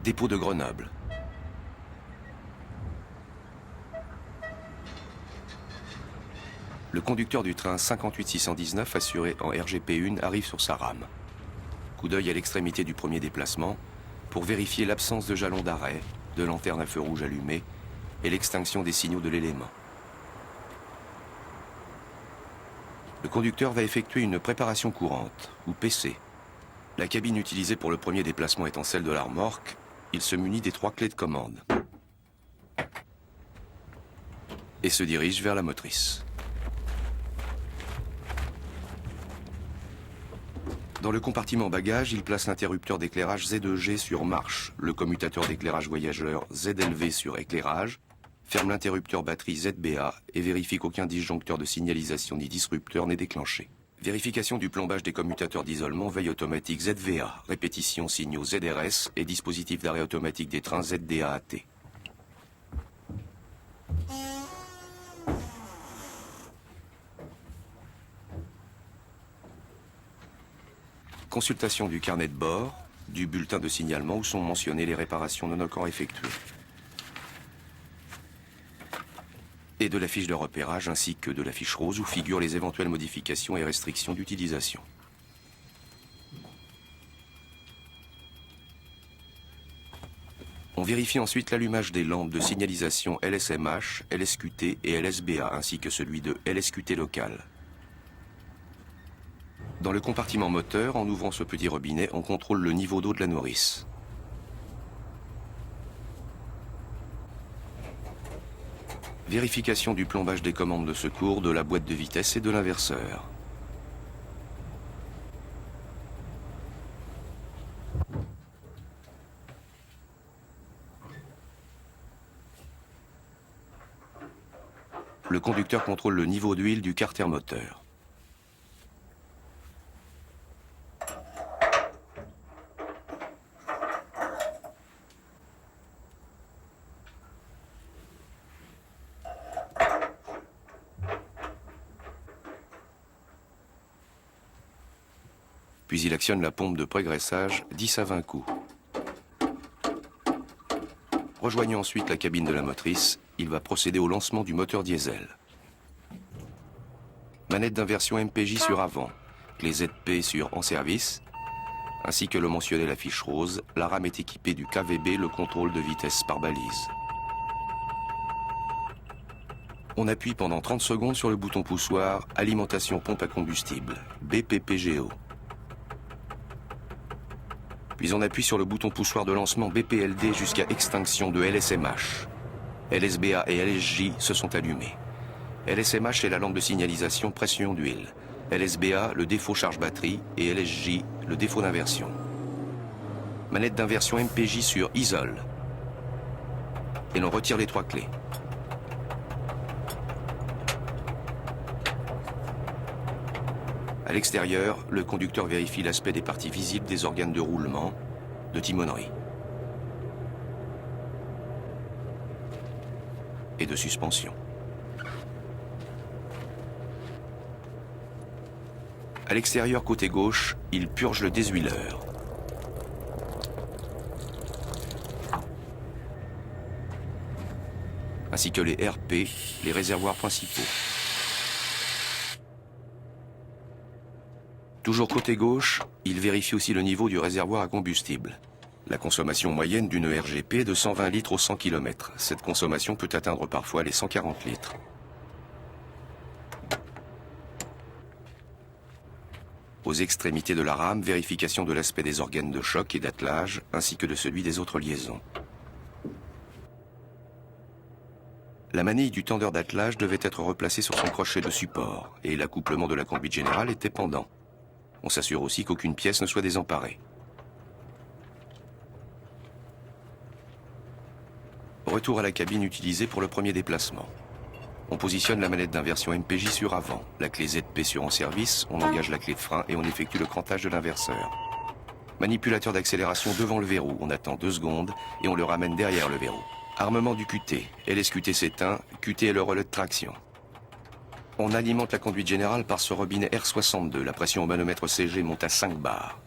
Dépôt de Grenoble. Le conducteur du train 58-619 assuré en RGP1 arrive sur sa rame. Coup d'œil à l'extrémité du premier déplacement pour vérifier l'absence de jalons d'arrêt, de lanterne à feu rouge allumée et l'extinction des signaux de l'élément. Le conducteur va effectuer une préparation courante, ou PC. La cabine utilisée pour le premier déplacement étant celle de la remorque, il se munit des 3 clés de commande et se dirige vers la motrice. Dans le compartiment bagages, il place l'interrupteur d'éclairage Z2G sur marche, le commutateur d'éclairage voyageur ZLV sur éclairage, ferme l'interrupteur batterie ZBA et vérifie qu'aucun disjoncteur de signalisation ni disrupteur n'est déclenché. Vérification du plombage des commutateurs d'isolement, veille automatique ZVA, répétition signaux ZRS et dispositif d'arrêt automatique des trains ZDAAT. Consultation du carnet de bord, du bulletin de signalement où sont mentionnées les réparations non encore effectuées. Et de la fiche de repérage ainsi que de la fiche rose où figurent les éventuelles modifications et restrictions d'utilisation. On vérifie ensuite l'allumage des lampes de signalisation LSMH, LSQT et LSBA ainsi que celui de LSQT local. Dans le compartiment moteur, en ouvrant ce petit robinet, on contrôle le niveau d'eau de la nourrice. Vérification du plombage des commandes de secours, de la boîte de vitesse et de l'inverseur. Le conducteur contrôle le niveau d'huile du carter moteur. Puis il actionne la pompe de prégraissage 10 à 20 coups. Rejoignant ensuite la cabine de la motrice, il va procéder au lancement du moteur diesel. Manette d'inversion MPJ sur avant, clé ZP sur en service, ainsi que le mentionnait la fiche rose, la rame est équipée du KVB, le contrôle de vitesse par balise. On appuie pendant 30 secondes sur le bouton poussoir alimentation pompe à combustible, BPPGO. Puis on appuie sur le bouton poussoir de lancement BPLD jusqu'à extinction de LSMH. LSBA et LSJ se sont allumés. LSMH est la lampe de signalisation pression d'huile. LSBA, le défaut charge batterie, et LSJ, le défaut d'inversion. Manette d'inversion MPJ sur isole. Et l'on retire les 3 clés. À l'extérieur, le conducteur vérifie l'aspect des parties visibles des organes de roulement, de timonerie et de suspension. À l'extérieur, côté gauche, il purge le déshuileur. Ainsi que les RP, les réservoirs principaux. Toujours côté gauche, il vérifie aussi le niveau du réservoir à combustible. La consommation moyenne d'une RGP est de 120 litres au 100 km. Cette consommation peut atteindre parfois les 140 litres. Aux extrémités de la rame, vérification de l'aspect des organes de choc et d'attelage, ainsi que de celui des autres liaisons. La manille du tendeur d'attelage devait être replacée sur son crochet de support, et l'accouplement de la conduite générale était pendant. On s'assure aussi qu'aucune pièce ne soit désemparée. Retour à la cabine utilisée pour le premier déplacement. On positionne la manette d'inversion MPJ sur avant, la clé ZP sur en service, on engage la clé de frein et on effectue le crantage de l'inverseur. Manipulateur d'accélération devant le verrou, on attend 2 secondes et on le ramène derrière le verrou. Armement du QT, LSQT s'éteint, QT est le relais de traction. On alimente la conduite générale par ce robinet R62. La pression au manomètre CG monte à 5 bars.